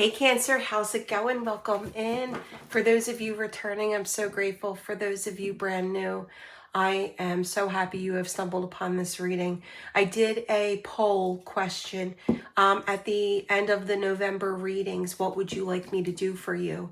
Hey Cancer, how's it going? Welcome in. For those of you returning, I'm so grateful. For those of you brand new, I am so happy you have stumbled upon this reading. I did a poll question at the end of the November readings. What would you like me to do for you?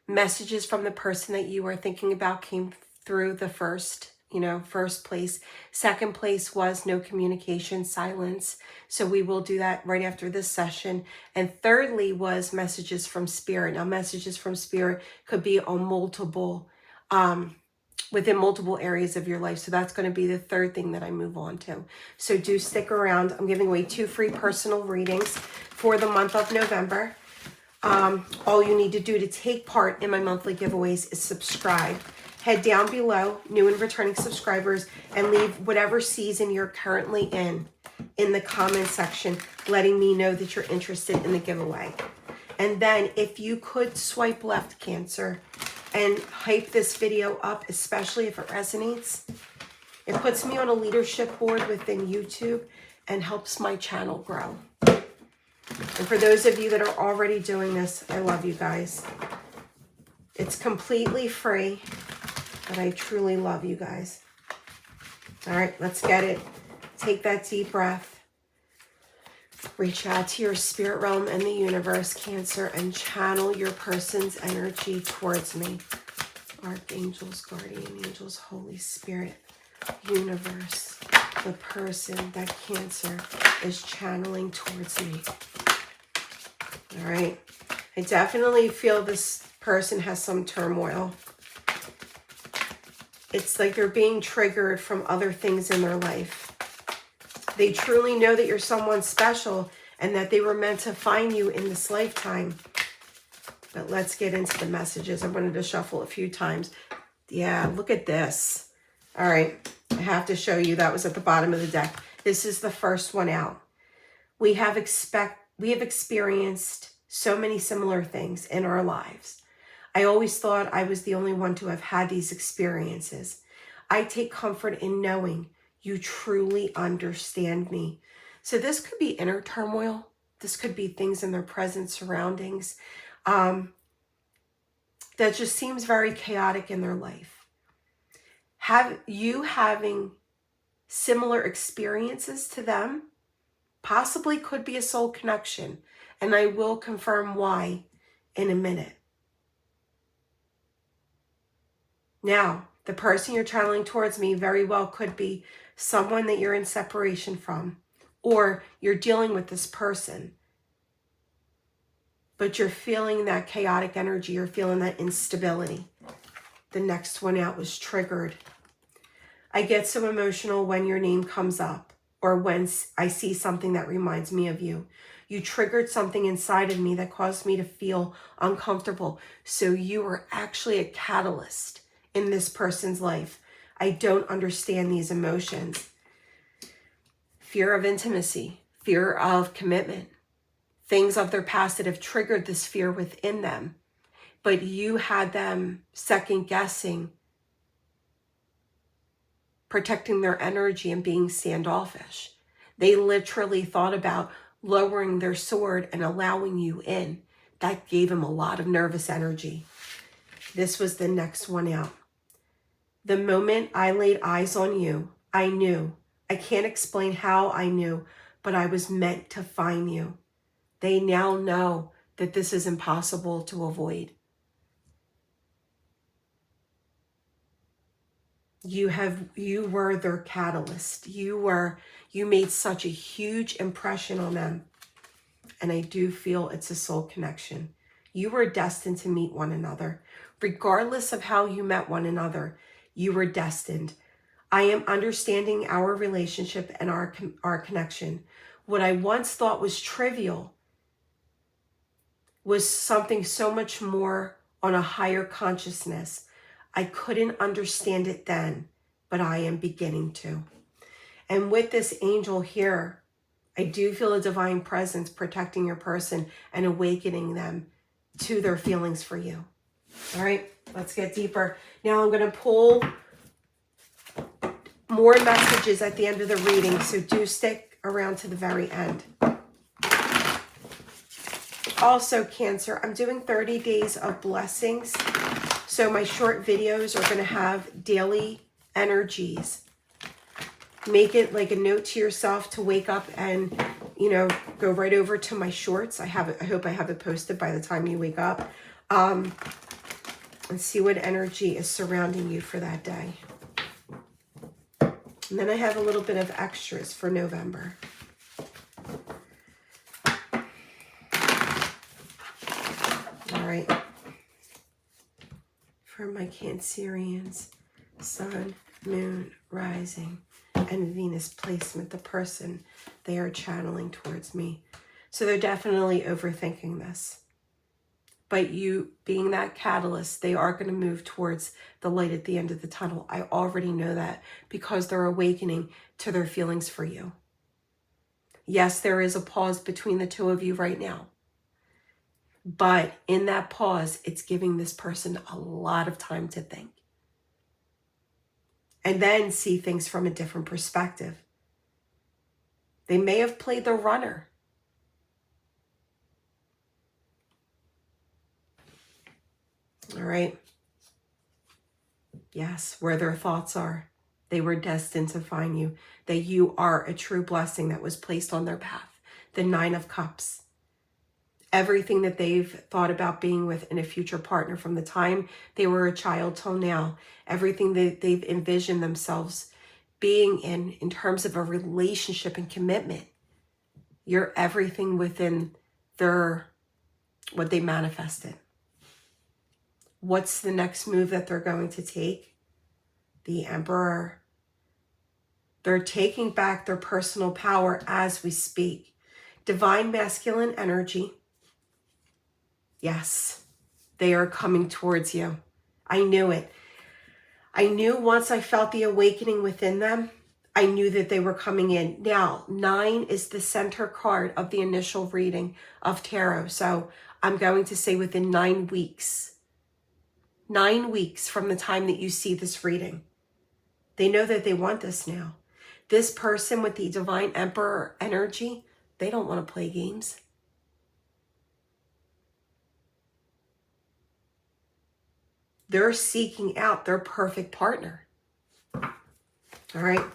Messages from the person that you were thinking about came through the first place. Second place was no communication, silence. So we will do that right after this session. And thirdly was messages from spirit. Now, messages from spirit could be on multiple, within multiple areas of your life. So that's going to be the third thing that I move on to. So do stick around. I'm giving away 2 free personal readings for the month of November. All you need to do to take part in my monthly giveaways is subscribe. Head down below, new and returning subscribers, and leave whatever season you're currently in the comment section, letting me know that you're interested in the giveaway. And then if you could swipe left, Cancer, and hype this video up, especially if it resonates, it puts me on a leadership board within YouTube and helps my channel grow. And for those of you that are already doing this, I love you guys. It's completely free, but I truly love you guys. All right, let's get it. Take that deep breath. Reach out to your spirit realm and the universe, Cancer, and channel your person's energy towards me. Archangels, guardian angels, Holy Spirit, universe, the person that Cancer is channeling towards me. All right. I definitely feel this person has some turmoil. It's like they're being triggered from other things in their life. They truly know that you're someone special and that they were meant to find you in this lifetime. But let's get into the messages. I wanted to shuffle a few times. Yeah, look at this. All right. I have to show you. That was at the bottom of the deck. This is the first one out. We have experienced so many similar things in our lives. I always thought I was the only one to have had these experiences. I take comfort in knowing you truly understand me. So this could be inner turmoil. This could be things in their present surroundings that just seems very chaotic in their life. Have you having similar experiences to them possibly could be a soul connection, and I will confirm why in a minute. Now, the person you're channeling towards me very well could be someone that you're in separation from, or you're dealing with this person, but you're feeling that chaotic energy, you're feeling that instability. The next one out was triggered. I get so emotional when your name comes up, or when I see something that reminds me of you. You triggered something inside of me that caused me to feel uncomfortable. So you are actually a catalyst in this person's life. I don't understand these emotions. Fear of intimacy, fear of commitment, things of their past that have triggered this fear within them. But you had them second guessing, protecting their energy and being standoffish. They literally thought about lowering their sword and allowing you in. That gave them a lot of nervous energy. This was the next one out. The moment I laid eyes on you, I knew. I can't explain how I knew, but I was meant to find you. They now know that this is impossible to avoid. You were their catalyst. You made such a huge impression on them. And I do feel it's a soul connection. You were destined to meet one another. Regardless of how you met one another, you were destined. I am understanding our relationship and our connection. What I once thought was trivial was something so much more on a higher consciousness. I couldn't understand it then, but I am beginning to. And with this angel here, I do feel a divine presence protecting your person and awakening them to their feelings for you. All right, let's get deeper. Now I'm going to pull more messages at the end of the reading, so do stick around to the very end. Also, Cancer, I'm doing 30 days of blessings. So my short videos are going to have daily energies. Make it like a note to yourself to wake up and, you know, go right over to my shorts. I have it. I hope I have it posted by the time you wake up. And see what energy is surrounding you for that day. And then I have a little bit of extras for November. All right. For my Cancerians, Sun, Moon, Rising, and Venus placement, the person they are channeling towards me. So they're definitely overthinking this. But you being that catalyst, they are going to move towards the light at the end of the tunnel. I already know that because they're awakening to their feelings for you. Yes, there is a pause between the two of you right now. But in that pause, it's giving this person a lot of time to think. And then see things from a different perspective. They may have played the runner. All right. Yes, where their thoughts are, they were destined to find you. That you are a true blessing that was placed on their path. The Nine of Cups. Everything that they've thought about being with in a future partner from the time they were a child till now. Everything that they've envisioned themselves being in terms of a relationship and commitment. You're everything within what they manifested. What's the next move that they're going to take? The Emperor. They're taking back their personal power as we speak. Divine masculine energy. Yes, they are coming towards you. I knew it. I knew once I felt the awakening within them, I knew that they were coming in. Now, 9 is the center card of the initial reading of tarot. So I'm going to say within 9 weeks. 9 weeks from the time that you see this reading. They know that they want this now. This person with the Divine Emperor energy, they don't want to play games. They're seeking out their perfect partner. All right.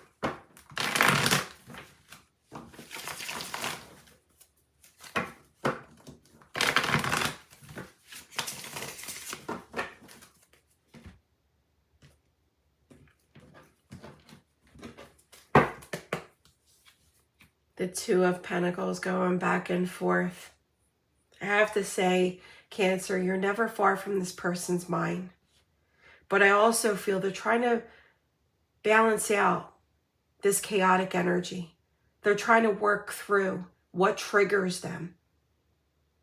The Two of Pentacles going back and forth. I have to say, Cancer, you're never far from this person's mind. But I also feel they're trying to balance out this chaotic energy. They're trying to work through what triggers them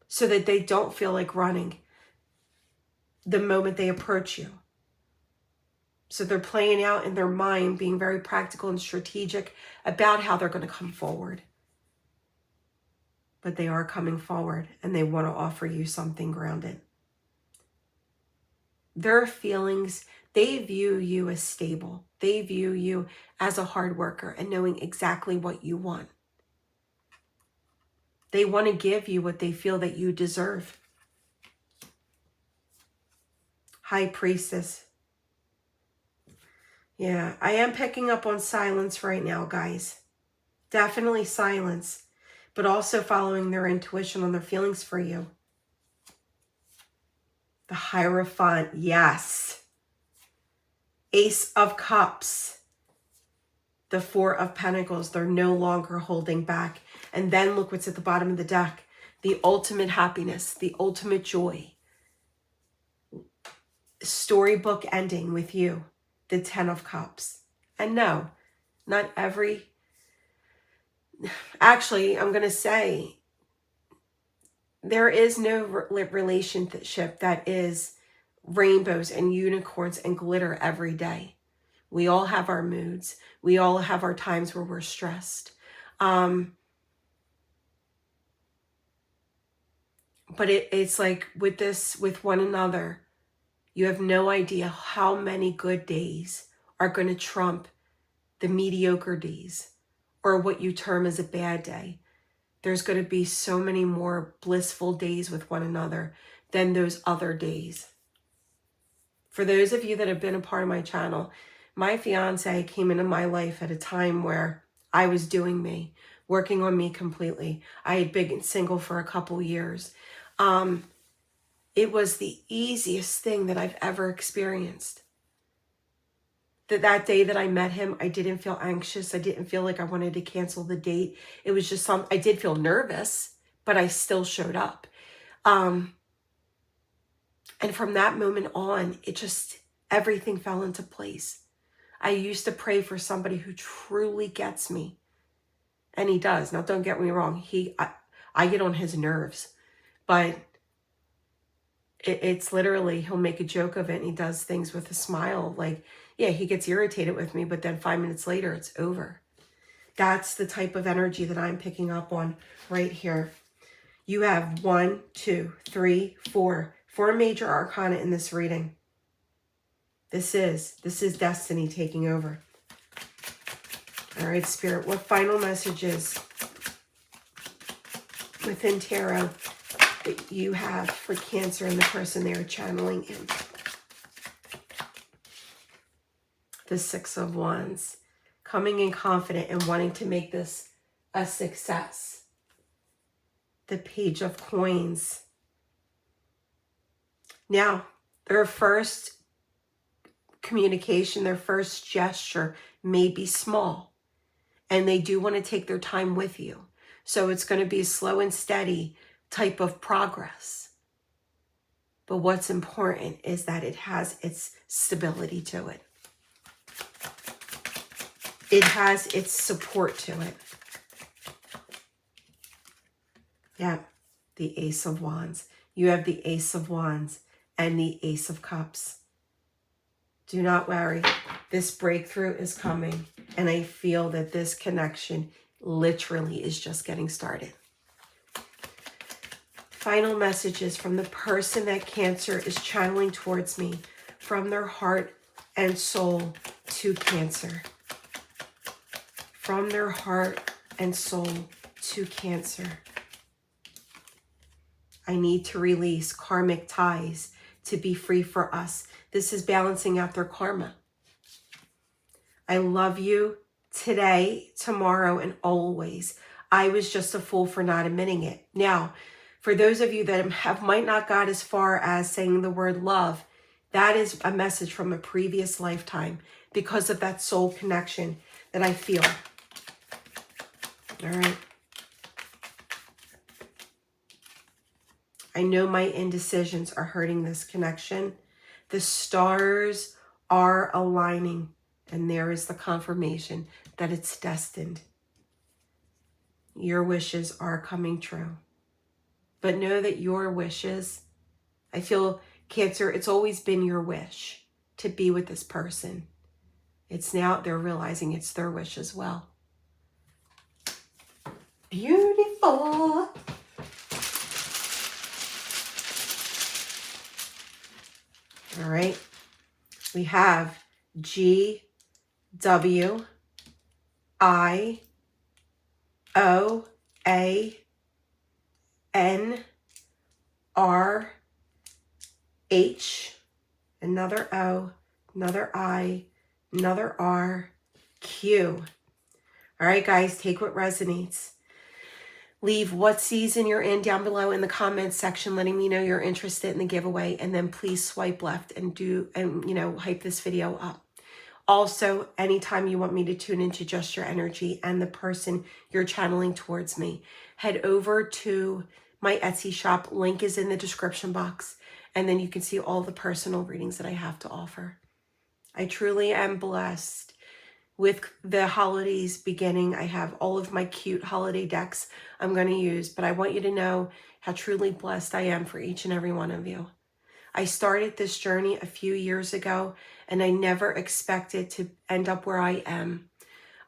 so that they don't feel like running the moment they approach you. So they're playing out in their mind, being very practical and strategic about how they're going to come forward. But they are coming forward and they want to offer you something grounded. Their feelings, they view you as stable. They view you as a hard worker and knowing exactly what you want. They want to give you what they feel that you deserve. High Priestess. Yeah, I am picking up on silence right now, guys. Definitely silence, but also following their intuition on their feelings for you. The Hierophant, yes. Ace of Cups. The Four of Pentacles, they're no longer holding back. And then look what's at the bottom of the deck. The ultimate happiness, the ultimate joy. Storybook ending with you. The Ten of Cups. And no, not every... Actually, I'm going to say, there is no relationship that is rainbows and unicorns and glitter every day. We all have our moods. We all have our times where we're stressed. But it's like with one another, you have no idea how many good days are going to trump the mediocre days or what you term as a bad day. there's going to be so many more blissful days with one another than those other days. For those of you that have been a part of my channel, my fiance came into my life at a time where I was doing me, working on me completely. I had been single for a couple years. It was the easiest thing that I've ever experienced. That day that I met him, I didn't feel anxious. I didn't feel like I wanted to cancel the date. It was just I did feel nervous, but I still showed up. And from that moment on, everything fell into place. I used to pray for somebody who truly gets me. And he does. Now, don't get me wrong. I get on his nerves, but it's literally, he'll make a joke of it and he does things with a smile. Like, yeah, he gets irritated with me, but then 5 minutes later, it's over. That's the type of energy that I'm picking up on right here. You have 1, 2, 3, 4 major arcana in this reading. This is destiny taking over. All right, Spirit, what final messages within tarot that you have for Cancer and the person they are channeling in? The 6 of Wands, coming in confident and wanting to make this a success. The Page of Coins. Now, their first communication, their first gesture may be small, and they do want to take their time with you. So it's going to be a slow and steady type of progress. But what's important is that it has its stability to it. It has its support to it. Yeah, the Ace of Wands. You have the Ace of Wands and the Ace of Cups. Do not worry. This breakthrough is coming. And I feel that this connection literally is just getting started. Final messages from the person that Cancer is channeling towards me, from their heart and soul to Cancer. From their heart and soul to Cancer. I need to release karmic ties to be free for us. This is balancing out their karma. I love you today, tomorrow, and always. I was just a fool for not admitting it. Now, for those of you that might not got as far as saying the word love, that is a message from a previous lifetime because of that soul connection that I feel. All right. I know my indecisions are hurting this connection. The stars are aligning, and there is the confirmation that it's destined. Your wishes are coming true. But know that your wishes, I feel, Cancer, it's always been your wish to be with this person. It's now they're realizing it's their wish as well. Beautiful. All right. We have G, W, I, O, A, N, R, H, another O, another I, another R, Q. All right, guys, take what resonates. Leave what season you're in down below in the comments section, letting me know you're interested in the giveaway, and then please swipe left and hype this video up. Also, anytime you want me to tune into just your energy and the person you're channeling towards me, head over to my Etsy shop. Link is in the description box, and then you can see all the personal readings that I have to offer. I truly am blessed. With the holidays beginning, I have all of my cute holiday decks I'm going to use, but I want you to know how truly blessed I am for each and every one of you. I started this journey a few years ago, and I never expected to end up where I am.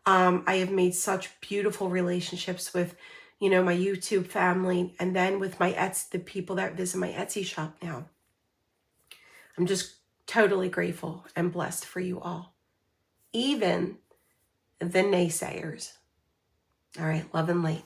I have made such beautiful relationships with, my YouTube family, and then with my the people that visit my Etsy shop now. I'm just totally grateful and blessed for you all. Even the naysayers. All right, love and light.